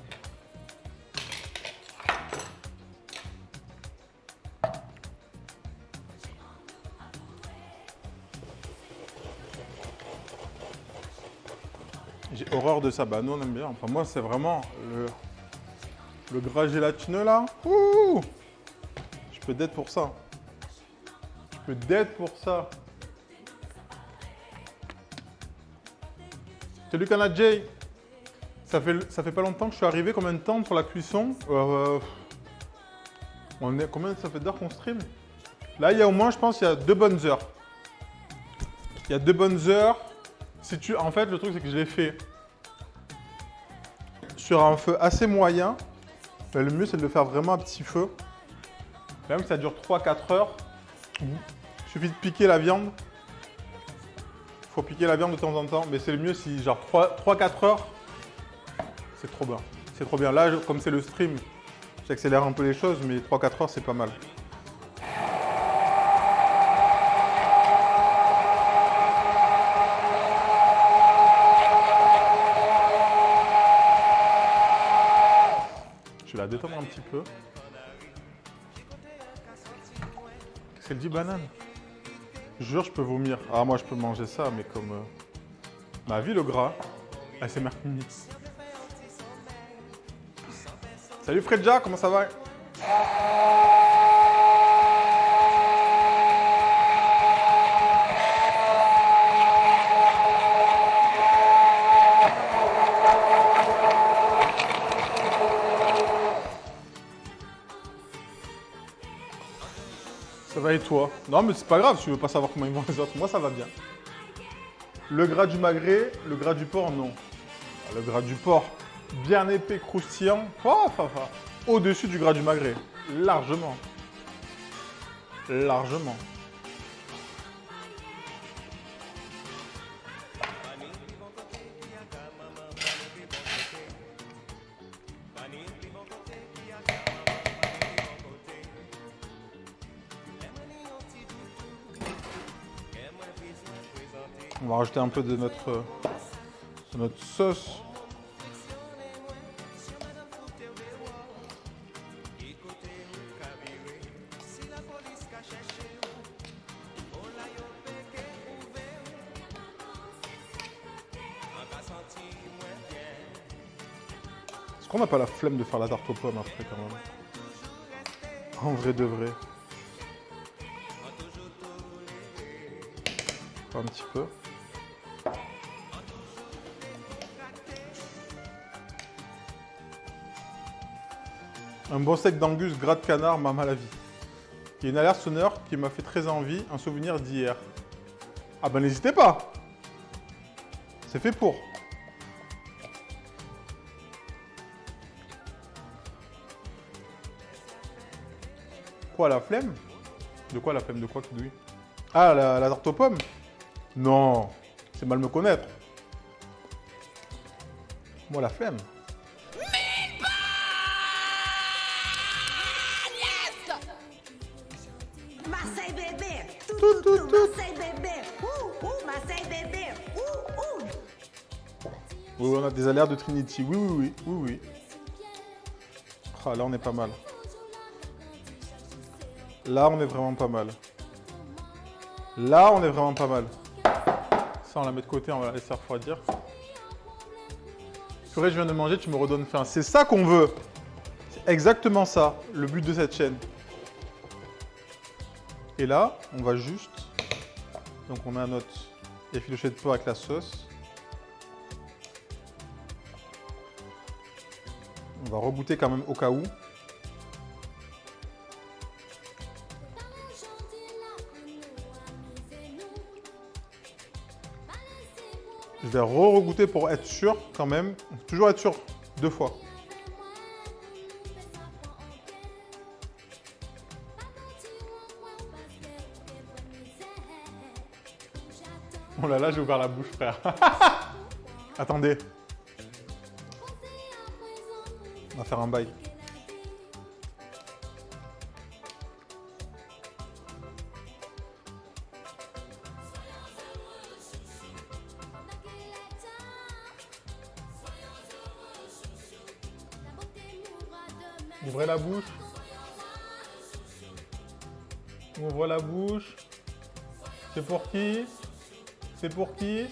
J'ai horreur de ça. Bah, nous, on aime bien. Enfin, moi, c'est vraiment le gras gélatineux, là. Ouh! Je peux d'être pour ça. Je peux d'être pour ça. Salut Kanadjay. Ça fait pas longtemps que je suis arrivé. Combien de temps pour la cuisson? Combien ça fait d'heures qu'on stream? Là, il y a au moins, je pense, il y a 2 bonnes heures. Il y a 2 bonnes heures. En fait, le truc, c'est que je l'ai fait sur un feu assez moyen. Mais le mieux, c'est de le faire vraiment à petit feu. Même si ça dure 3-4 heures. Il suffit de piquer la viande. Il faut piquer la viande de temps en temps. Mais c'est le mieux si, genre, 3-4 heures. C'est trop bien. C'est trop bien. Là, comme c'est le stream, j'accélère un peu les choses. Mais 3-4 heures, c'est pas mal. Je vais la détendre un petit peu. Qu'est-ce qu'elle dit, banane? Je jure, je peux vomir. Ah, moi, je peux manger ça, mais comme... Ma vie, le gras. ASMR Mix. Salut Fredja, comment ça va? Ça va et toi? Non mais c'est pas grave, si tu veux pas savoir comment ils vont les autres, moi ça va bien. Le gras du magret, le gras du porc, non. Le gras du porc, bien épais, croustillant, au-dessus du gras du magret, largement. Largement. On va rajouter un peu de notre sauce. Est-ce qu'on n'a pas la flemme de faire la tarte aux pommes après quand même? En vrai de vrai. Un petit peu. Un bon steak d'angus, gras de canard, m'a mal à vie. Il y a une alerte sonore qui m'a fait très envie, un souvenir d'hier. Ah ben n'hésitez pas. C'est fait pour. Quoi, la flemme? De quoi la flemme? De quoi, Kidoui? Ah, la tarte aux pommes? Non, c'est mal me connaître. Moi, la flemme. Marseille bébé, Tout, tout, tout. Marseille bébé, Marseille bébé, Oui, on a des alertes de Trinity. Oui, oui, oui, oui, oui. Ah, là, on est pas mal. Là, on est vraiment pas mal. Là, on est vraiment pas mal. Ça, on la met de côté, on va la laisser refroidir. Purée, je viens de manger, tu me redonnes faim. C'est ça qu'on veut. C'est exactement ça, le but de cette chaîne. Et là, on va juste... Donc, on a notre effiloché de porc avec la sauce. On va rebooter quand même au cas où. Je vais re-regoûter pour être sûr quand même. Toujours être sûr 2 fois. Oh là là, j'ai ouvert la bouche, frère. Attendez. On va faire un bail. Ouvrez la bouche. Ouvre la bouche. C'est pour qui? C'est pour qui?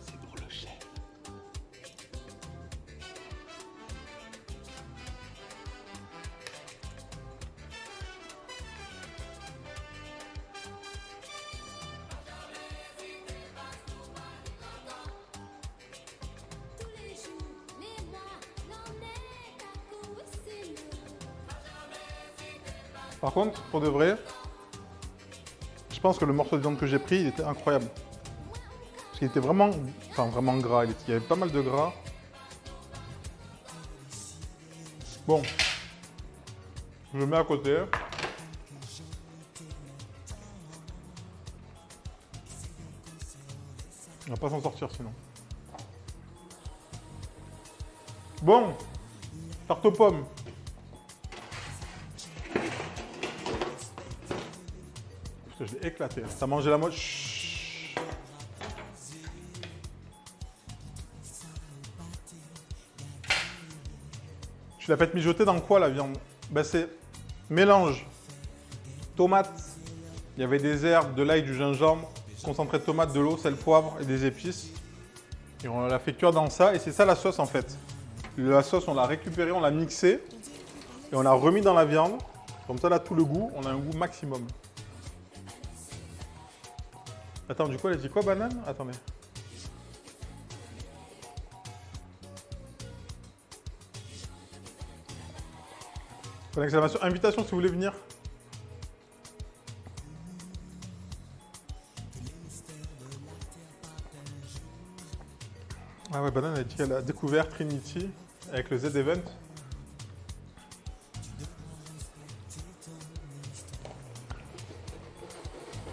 C'est pour le chef. Par contre, pour de vrai, je pense que le morceau de viande que j'ai pris, il était incroyable. Parce qu'il était vraiment, enfin vraiment gras, il y avait pas mal de gras. Bon, je le mets à côté. On va pas s'en sortir sinon. Bon, tarte aux pommes. Putain, je l'ai éclaté. T'as mangé la moitié. Chut. Tu l'as fait mijoter dans quoi la viande? Ben c'est mélange tomate. Il y avait des herbes, de l'ail, du gingembre, concentré de tomate, de l'eau, sel, poivre et des épices. Et on l'a fait cuire dans ça et c'est ça la sauce en fait. La sauce, on l'a récupérée, on l'a mixée et on l'a remis dans la viande. Comme ça, là, tout le goût, on a un goût maximum. Attends, du coup, elle a dit quoi, banane? Attendez. Point d'exclamation, invitation si vous voulez venir. Ah ouais, banane, elle a dit qu'elle a découvert Trinity avec le Z-Event.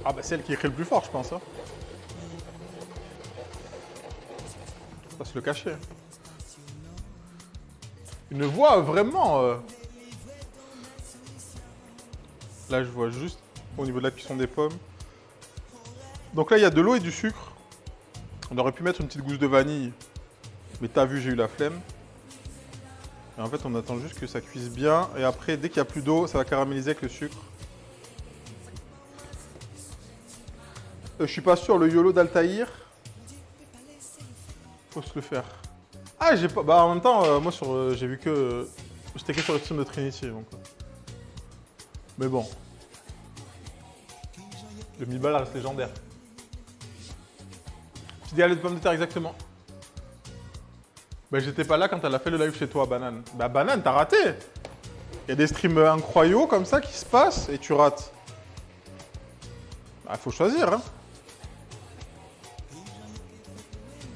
Ah bah c'est elle qui écrit le plus fort, je pense. Hein. Faut pas se le cacher. Une voix vraiment... Là, je vois juste au niveau de la cuisson des pommes. Donc là, il y a de l'eau et du sucre. On aurait pu mettre une petite gousse de vanille. Mais t'as vu, j'ai eu la flemme. Et en fait, on attend juste que ça cuise bien. Et après, dès qu'il n'y a plus d'eau, ça va caraméliser avec le sucre. Je suis pas sûr, le YOLO d'Altaïr. Faut se le faire. Ah, j'ai pas... Bah, en même temps, moi, j'ai vu que... J'étais que sur le stream de Trinity, donc... Mais bon. Le 1000 balles reste légendaire. Petite galette de pommes de terre, exactement. Bah, j'étais pas là quand elle a fait le live chez toi, Banane. Bah, Banane, t'as raté. Il y a des streams incroyaux comme ça qui se passent et tu rates. Bah, faut choisir, hein.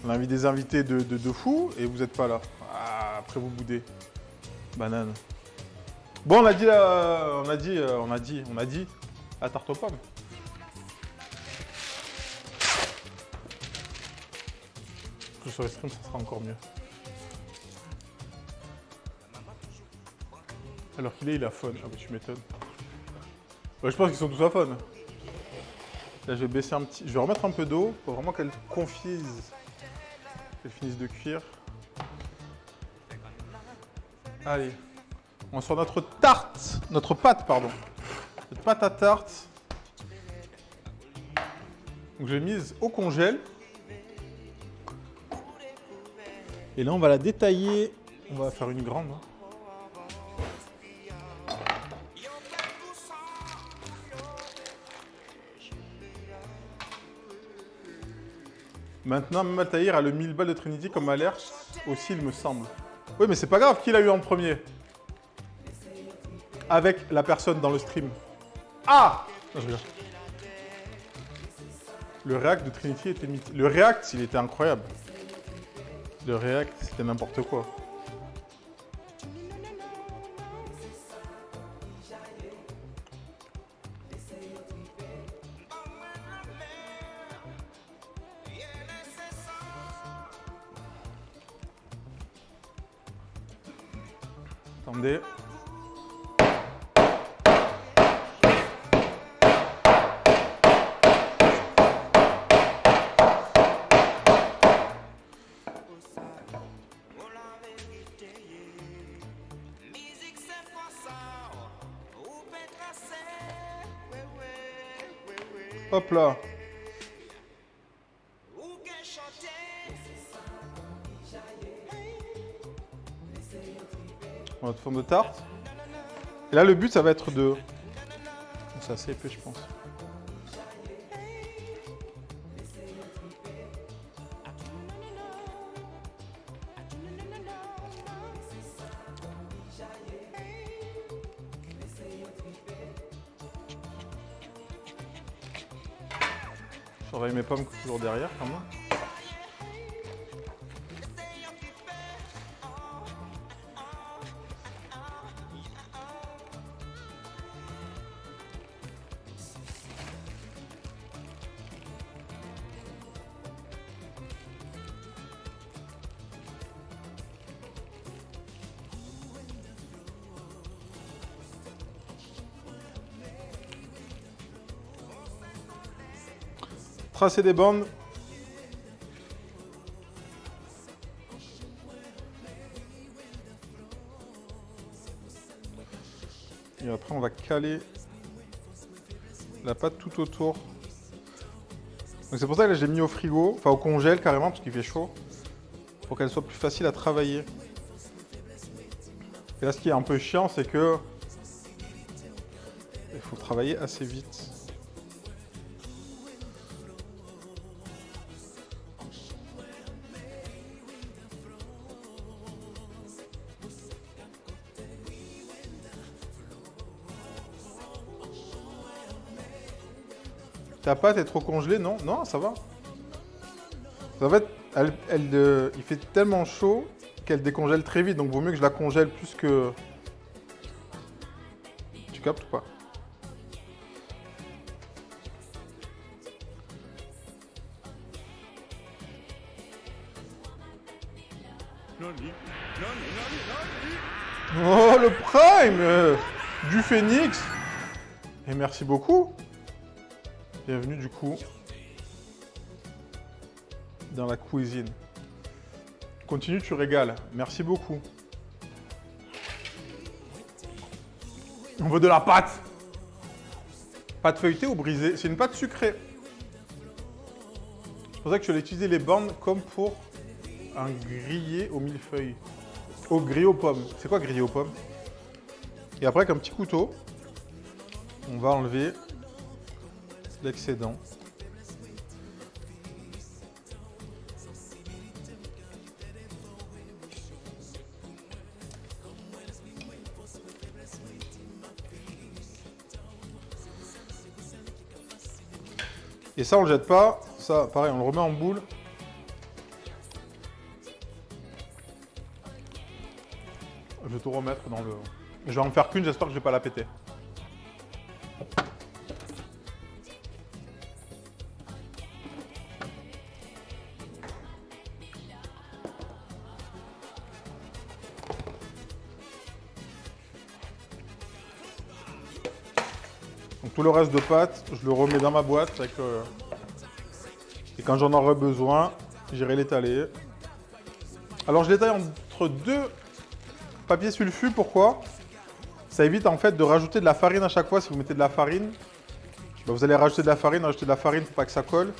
On a mis des invités de fou et vous êtes pas là. Ah, après vous boudez. Banane. Bon, on a dit la tarte aux pommes. Tout sur les streams, ça sera encore mieux. Alors qu'il est, il a phone. Ah bah tu m'étonnes. Ouais, je pense qu'ils sont tous à phone. Là, je vais baisser un petit... Je vais remettre un peu d'eau pour vraiment qu'elle confise. Qu'elle finisse de cuire. Allez. On sort notre tarte. Notre pâte, pardon. Notre pâte à tarte. Donc, j'ai mise au congèle. Et là, on va la détailler. On va faire une grande. Hein. Maintenant, même Altaïr a le 1000 balles de Trinity comme alerte aussi, il me semble. Oui, mais c'est pas grave, qui l'a eu en premier? Avec la personne dans le stream. Ah! Non, je rigole. Le React de Trinity était mythique. Le React, il était incroyable. Le React, c'était n'importe quoi. Attendez. Hop là. Notre fond de tarte. Et là, le but, ça va être de... C'est assez épais, je pense. Je surveille mes pommes toujours derrière, quand même. Tracer des bandes. Et après, on va caler la pâte tout autour. Donc c'est pour ça que là, j'ai mis au frigo, enfin au congèle carrément, parce qu'il fait chaud, pour qu'elle soit plus facile à travailler. Et là, ce qui est un peu chiant, c'est que il faut travailler assez vite. Ta pâte est trop congelée, non? Non, ça va. En fait, il fait tellement chaud qu'elle décongèle très vite, donc vaut mieux que je la congèle plus que... Tu captes ou pas? Oh, le Prime du Phoenix. Et merci beaucoup. Bienvenue du coup dans la cuisine. Continue, tu régales. Merci beaucoup. On veut de la pâte. Pâte feuilletée ou brisée? C'est une pâte sucrée. C'est pour ça que je vais utiliser les bandes comme pour un grillé au millefeuille. Au grillé aux pommes. C'est quoi grillé aux pommes? Et après, avec un petit couteau, on va enlever l'excédent. Et ça, on le jette pas. Ça, pareil, on le remet en boule. Je vais tout remettre dans le... Je vais en faire qu'une, j'espère que je vais pas la péter. Donc tout le reste de pâte, je le remets dans ma boîte avec, et quand j'en aurai besoin, j'irai l'étaler. Alors je l'étale entre deux papiers sulfus, pourquoi? Ça évite en fait de rajouter de la farine à chaque fois. Si vous mettez de la farine, bah, vous allez rajouter de la farine pour pas que ça colle.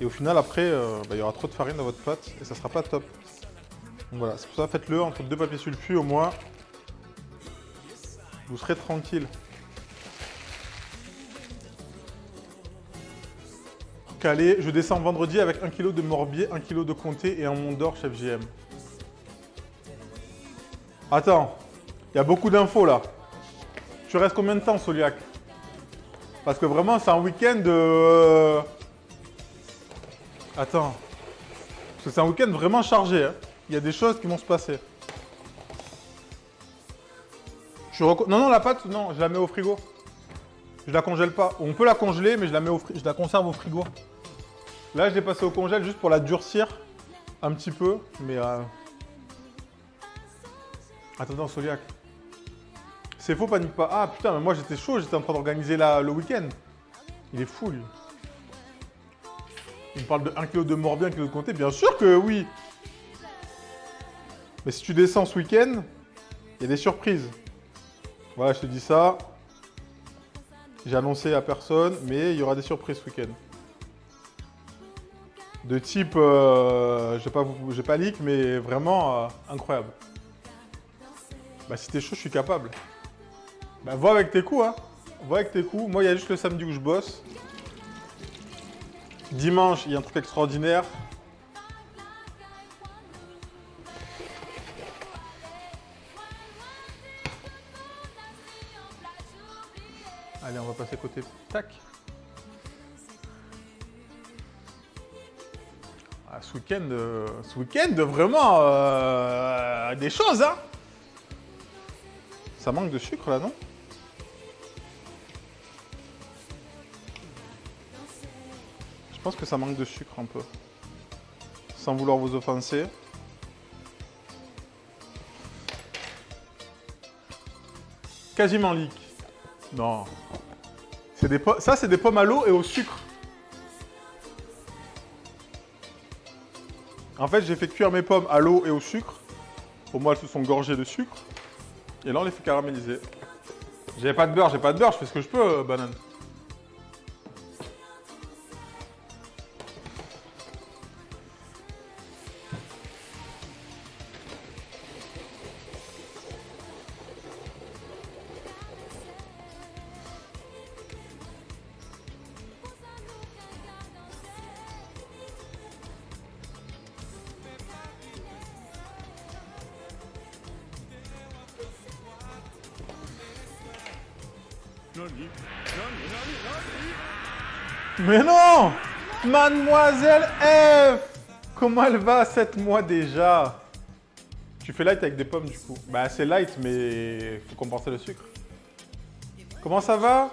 Et au final après, il y aura trop de farine dans votre pâte et ça sera pas top. Donc voilà, c'est pour ça faites-le entre deux papiers sulfus au moins. Vous serez tranquille. Calé, je descends vendredi avec 1 kg de Morbier, 1 kg de Comté et un Mont d'Or chef JM. Attends, il y a beaucoup d'infos là. Tu restes combien de temps, Soliac? Parce que vraiment, c'est un week-end de... Attends. Parce que c'est un week-end vraiment chargé. Hein. Il y a des choses qui vont se passer. Non, la pâte, non, je la mets au frigo. Je la congèle pas. On peut la congeler, mais je la conserve au frigo. Là, je l'ai passée au congèle juste pour la durcir un petit peu. Mais... Attends, Soliac. C'est faux, panique pas. Ah putain, mais moi j'étais chaud, j'étais en train d'organiser le week-end. Il est fou, lui. Il me parle de 1 kg de Morbier, 1 kg de Comté. Bien sûr que oui. Mais si tu descends ce week-end, il y a des surprises. Voilà, je te dis ça. J'ai annoncé à personne, mais il y aura des surprises ce week-end. De type, j'ai pas leak, mais vraiment incroyable. Bah si t'es chaud, je suis capable. Bah vois avec tes coups, hein. Vois avec tes coups. Moi, il y a juste le samedi où je bosse. Dimanche, il y a un truc extraordinaire. Allez, on va passer côté tac. Ah, ce week-end, vraiment, des choses, hein. Ça manque de sucre, là, non? Je pense que ça manque de sucre, un peu. Sans vouloir vous offenser. Quasiment leak. Non. Ça, c'est des pommes à l'eau et au sucre. En fait, j'ai fait cuire mes pommes à l'eau et au sucre. Pour moi, elles se sont gorgées de sucre. Et là, on les fait caraméliser. J'ai pas de beurre, je fais ce que je peux, banane. Mais non! Mademoiselle F! Comment elle va, 7 mois déjà? Tu fais light avec des pommes du coup. Bah c'est light mais faut compenser le sucre. Comment ça va?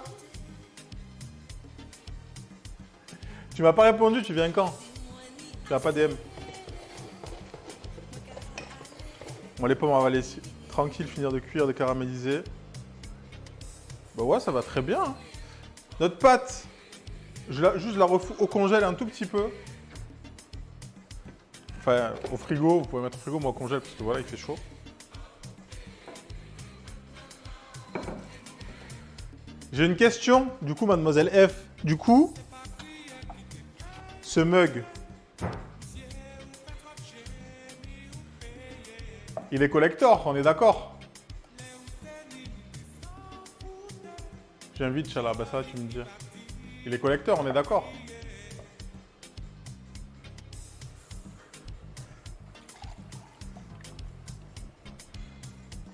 Tu m'as pas répondu, tu viens quand? Tu n'as pas DM. Bon les pommes on va les tranquille finir de cuire, de caraméliser. Bah ouais ça va très bien. Hein. Notre pâte. Je la refous au congèle un tout petit peu. Enfin, au frigo, vous pouvez mettre au frigo, moi au congèle, parce que voilà, il fait chaud. J'ai une question, du coup, mademoiselle F. Du coup, ce mug, il est collector, on est d'accord? J'invite, Inch'Allah, bah ça, tu me dis. Il est collector, on est d'accord?